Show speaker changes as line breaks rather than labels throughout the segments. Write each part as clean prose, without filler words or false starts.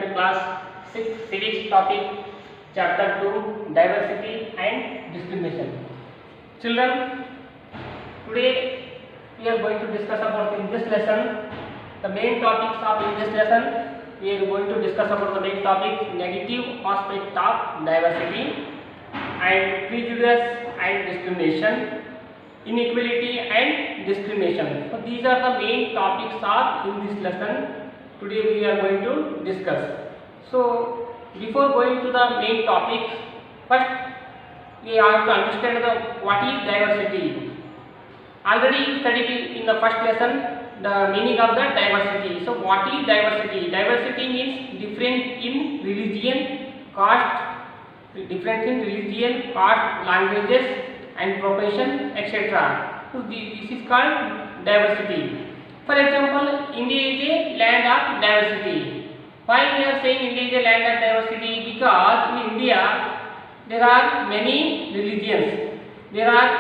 to class 6 civics topic chapter 2 diversity and discrimination. Children, today we are going to discuss about in this lesson the main topics of in this lesson. We are going to discuss about the main topic negative aspect of diversity and prejudice and discrimination, inequality and discrimination. So these are the main topics of in this lesson. Today we are going to discuss. So before going to the main topics, first we have to understand what is diversity. Already studied in the first lesson the meaning of the diversity. So what is diversity? Diversity means different in religion, caste, languages and profession, etc. So this is called diversity. For example, India is a land of diversity. Why we are saying India is a land of diversity? Because in India there are many religions. There are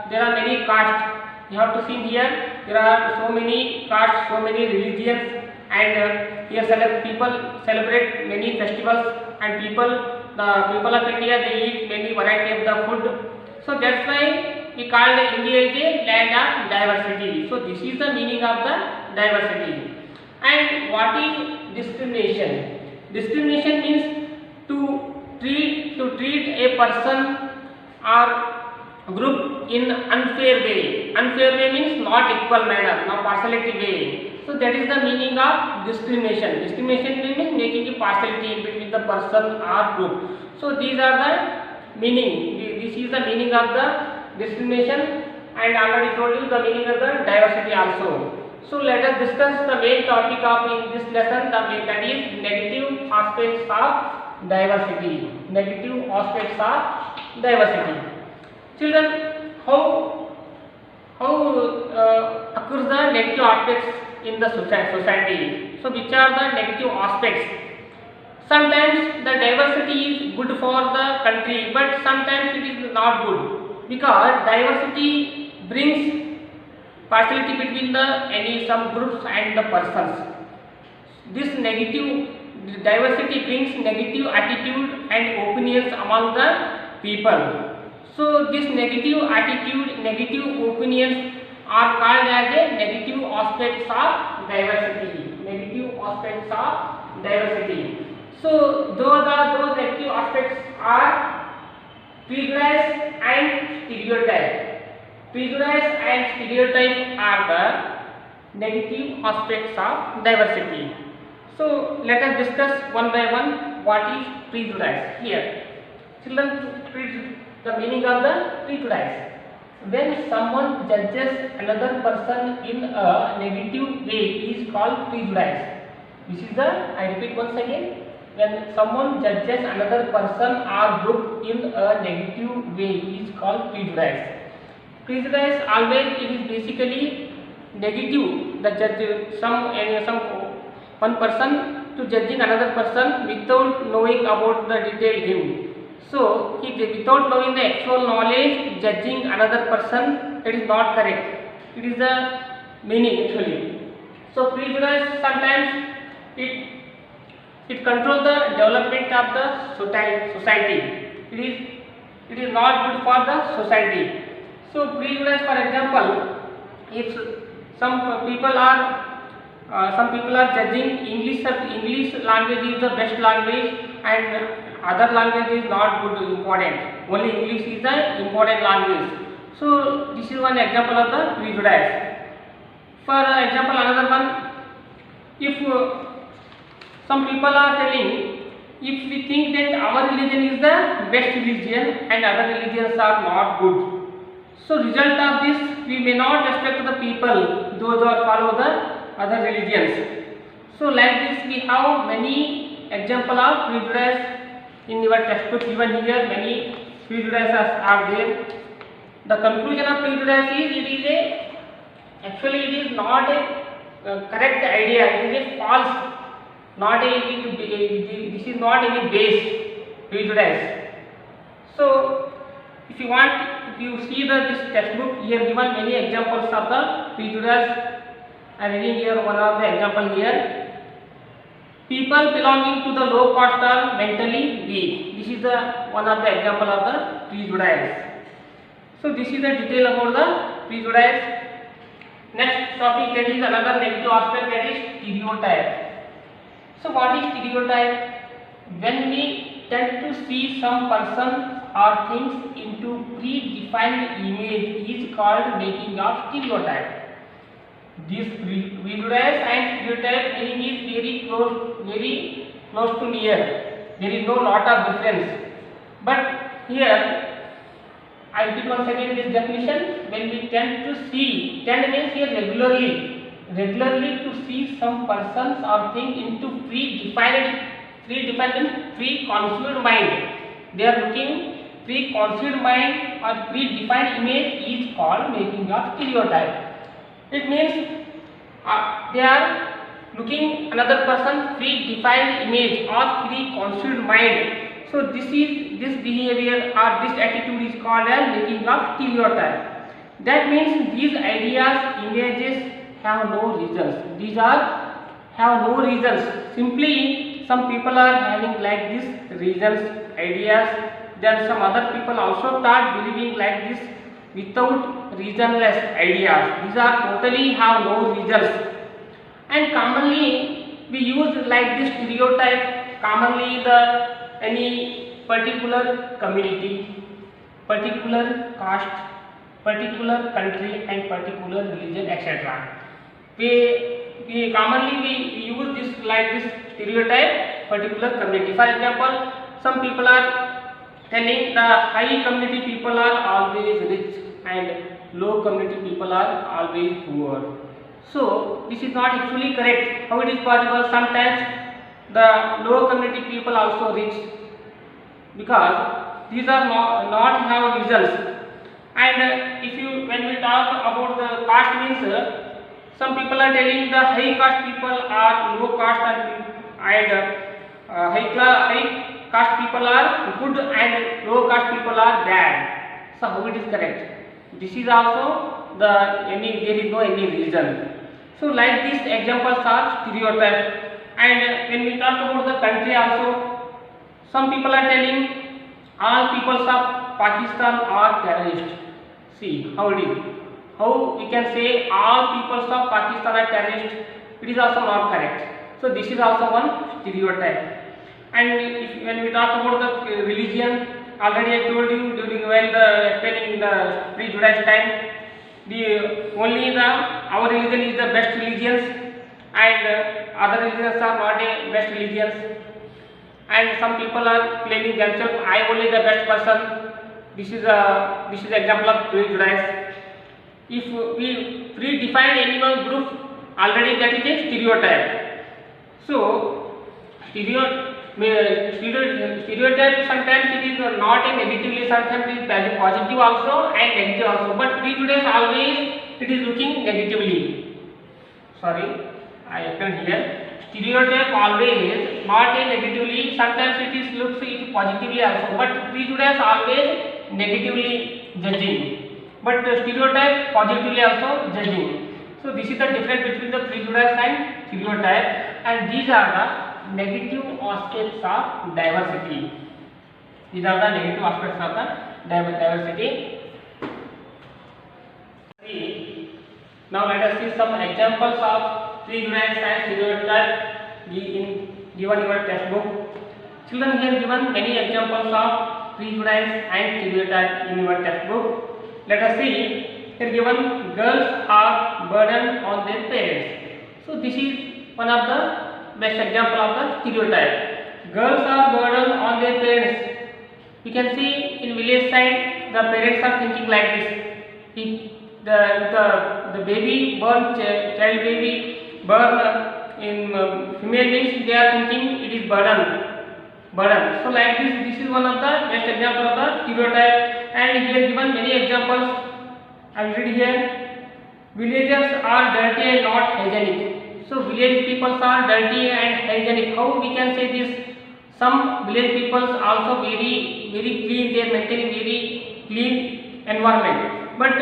many castes. You have to see here. There are so many castes, so many religions, and here people celebrate many festivals, and the people of India, they eat many variety of the food. So that's why we call India is a land of diversity. So this is the meaning of the diversity. And what is discrimination? Discrimination means to treat a person or group in unfair way. Unfair way means not equal manner, not partiality way. So that is the meaning of discrimination. Discrimination means making a partiality in between the person or group. So these are the meaning. This is the meaning of the discrimination, and I already told you the meaning of the diversity also. So let us discuss the main topic of in this lesson, that is negative aspects of diversity. Negative aspects of diversity. Children, how occurs the negative aspects in the society? So which are the negative aspects? Sometimes the diversity is good for the country, but sometimes it is not good, because diversity brings partiality between some groups and the persons. This negative diversity brings negative attitude and opinions among the people. So this negative attitude, negative opinions are called as a negative aspects of diversity. Negative aspects of diversity. So those negative aspects are prejudice and stereotype. Prejudice and stereotype are the negative aspects of diversity. So let us discuss one by one what is prejudice here. Children, the meaning of the prejudice. When someone judges another person in a negative way is called prejudice. I repeat once again. When someone judges another person or group in a negative way is called prejudice. Prejudice always it is basically negative. The judge one person to judging another person without knowing about the detail him. So without knowing the actual knowledge, judging another person, it is not correct. It is the meaning actually. So prejudice sometimes it controls the development of the society. It is not good for the society. So prejudice, for example, if some people are judging English language is the best language and other language is not good important. Only English is the important language. So this is one example of the prejudice. For example, another one, if some people are telling, if we think that our religion is the best religion and other religions are not good, so result of this, we may not respect the people, those who follow the other religions. So like this we have many example of prejudice in your textbook given here. Many prejudices are there. The conclusion of prejudice is actually it is not a correct idea. It is a false. This is not any base prejudice. So if you see this textbook here given many examples of the prejudice. I am reading here one of the example here. People belonging to the low caste are mentally weak. This is the one of the example of the prejudice. So this is the detail about the prejudice. Next topic, that is another negative aspect, that is stereotype. So what is stereotype? When we tend to see some person or things into predefined image is called making of stereotype. This prejudice and stereotype meaning is very close to near. There is no lot of difference. But here I repeat once again this definition. When we tend means here regularly to see some persons or thing into preconceived mind. They are looking preconceived mind or predefined image is called making of stereotype. It means they are looking another person predefined image or preconceived mind. So this behavior or this attitude is called as making of stereotype. That means these ideas, images have no reasons. These have no reasons. Simply some people are having like this reasons, ideas. Then some other people also start believing like this without reasonless ideas. These are totally have no reasons. And commonly we use like this stereotype commonly any particular community, particular caste, particular country and particular religion, etc. We commonly use this like this stereotype particular community. For example, some people are telling the high community people are always rich and low community people are always poor. So this is not actually correct. How it is possible? Sometimes the low community people also rich, because these are not have results. And when we talk about the caste means, some people are telling the high caste people are low caste and high caste people are good and low caste people are bad. So how it is correct? This is also there is no any reason. So like these examples are stereotypes. And when we talk about the country also, some people are telling all peoples of Pakistan are terrorists. See how it is. How we can say all peoples of Pakistan are terrorists? It is also not correct. So this is also one stereotype. And when we talk about the religion, already I told you during when explaining the prejudice time, our religion is the best religions, and other religions are not a best religions. And some people are claiming themselves, I only the best person. This is example of prejudice. If we predefine any one group, already that is a stereotype. So stereotype sometimes it is not a negatively, sometimes it is positive also and negative also. But prejudice always it is looking negatively. Sorry, I explain here. Stereotype always not a negatively, sometimes it looks positively also, but prejudice always negatively judging, but stereotype positively also judging. So this is the difference between the prejudice and stereotype, and these are the negative aspects of diversity. These are the negative aspects of the diversity. Now let us see some examples of prejudice and stereotype given your textbook. Children, here given many examples of prejudice and stereotype in your textbook. Let us see. Here given girls are burden on their parents. So this is one of the best example of the stereotype. Girls are burden on their parents. You can see in village side the parents are thinking like this. If the baby born child baby born in female means they are thinking it is burden. So like this is one of the best example of the stereotype. And here given many examples. I will read here. Villagers are dirty and not hygienic. So village people are dirty and hygienic. How we can say this? Some village people also very clean. They maintain very clean environment. But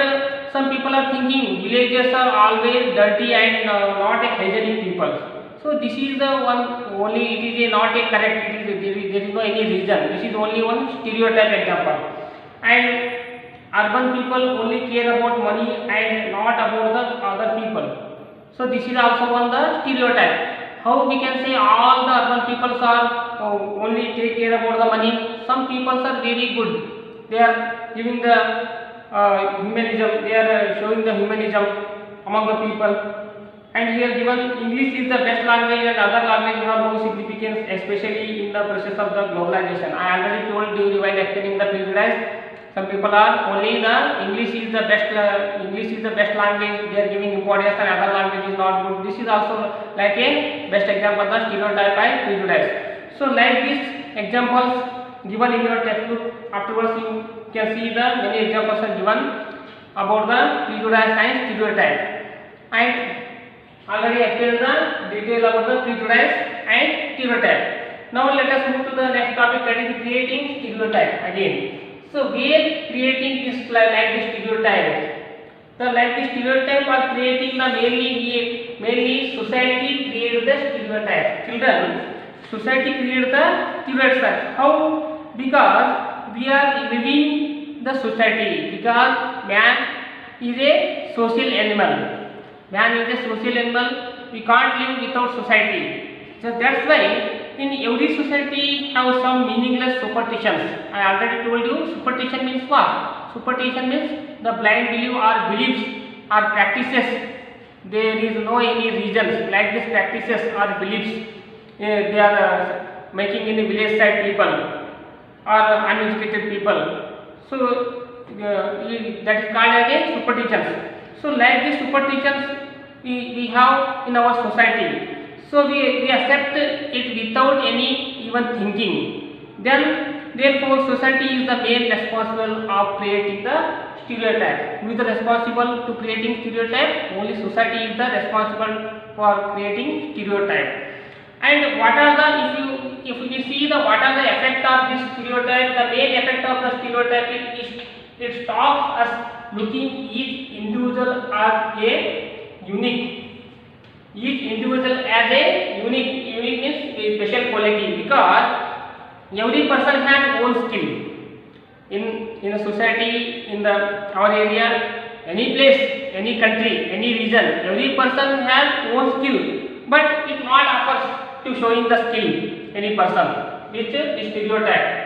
some people are thinking villagers are always dirty and not a hygienic people. So this is the one only, it is not a correct, there is no any reason, this is only one stereotype example. And urban people only care about money and not about the other people. So this is also one the stereotype. How we can say all the urban people are only take care about the money? Some people are very good. They are giving the humanism. They are showing the humanism among the people. And here given English is the best language and other languages have no significance, especially in the process of the globalization. I already told you while explaining the prejudice. Some people are only the English is the best language. They are giving importance and other language is not good. This is also like a best example of the stereotype and prejudice. So like these examples given in your textbook. Afterwards you can see the many examples are given about the prejudice and stereotype. And already explained the detail about the prejudice and stereotype. Now let us move to the next topic, that is creating stereotype again. So we are creating this like this stereotype. The like this stereotype are creating the mainly society create the stereotype. Children, society create the stereotype. How? Because we are living the society. Because man is a social animal. Man is a social animal. We can't live without society. So that's why in every society have some meaningless superstitions. I already told you superstition means what? Superstition means the blind belief or beliefs or practices. There is no any reasons like these practices or beliefs. They are making in the village side people or uneducated people. So that is called as a superstitions. So like these superstitions we have in our society. So we accept it without any even thinking. Then therefore society is the main responsible of creating the stereotype. Who is the responsible to creating stereotype? Only society is the responsible for creating stereotype. And what are the, if we see the what are the effect of this stereotype, the main effect of the stereotype is it stops us looking each individual as a unique. Each individual as a unique means a special quality, because every person has own skill in a society, in our area, any place, any country, any region. Every person has own skill, but it not offers to showing the skill any person, which is stereotype.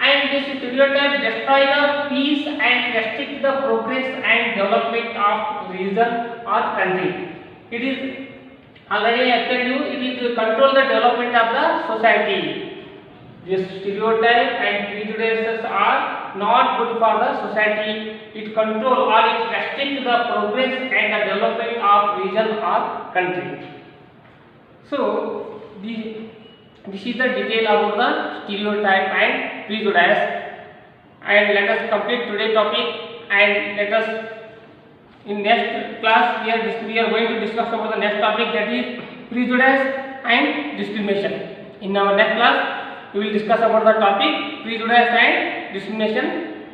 And this stereotype destroy the peace and restrict the progress and development of region or country. It is already I told you, it is to control the development of the society. This stereotype and prejudices are not good for the society. It control or it restricts the progress and the development of region or country. So this is the detail about the stereotype and prejudice. And let us complete today's topic, and let us in next class we are going to discuss about the next topic, that is prejudice and discrimination. In our next class we will discuss about the topic prejudice and discrimination.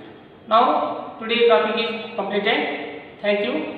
Now today's topic is completed. Thank you.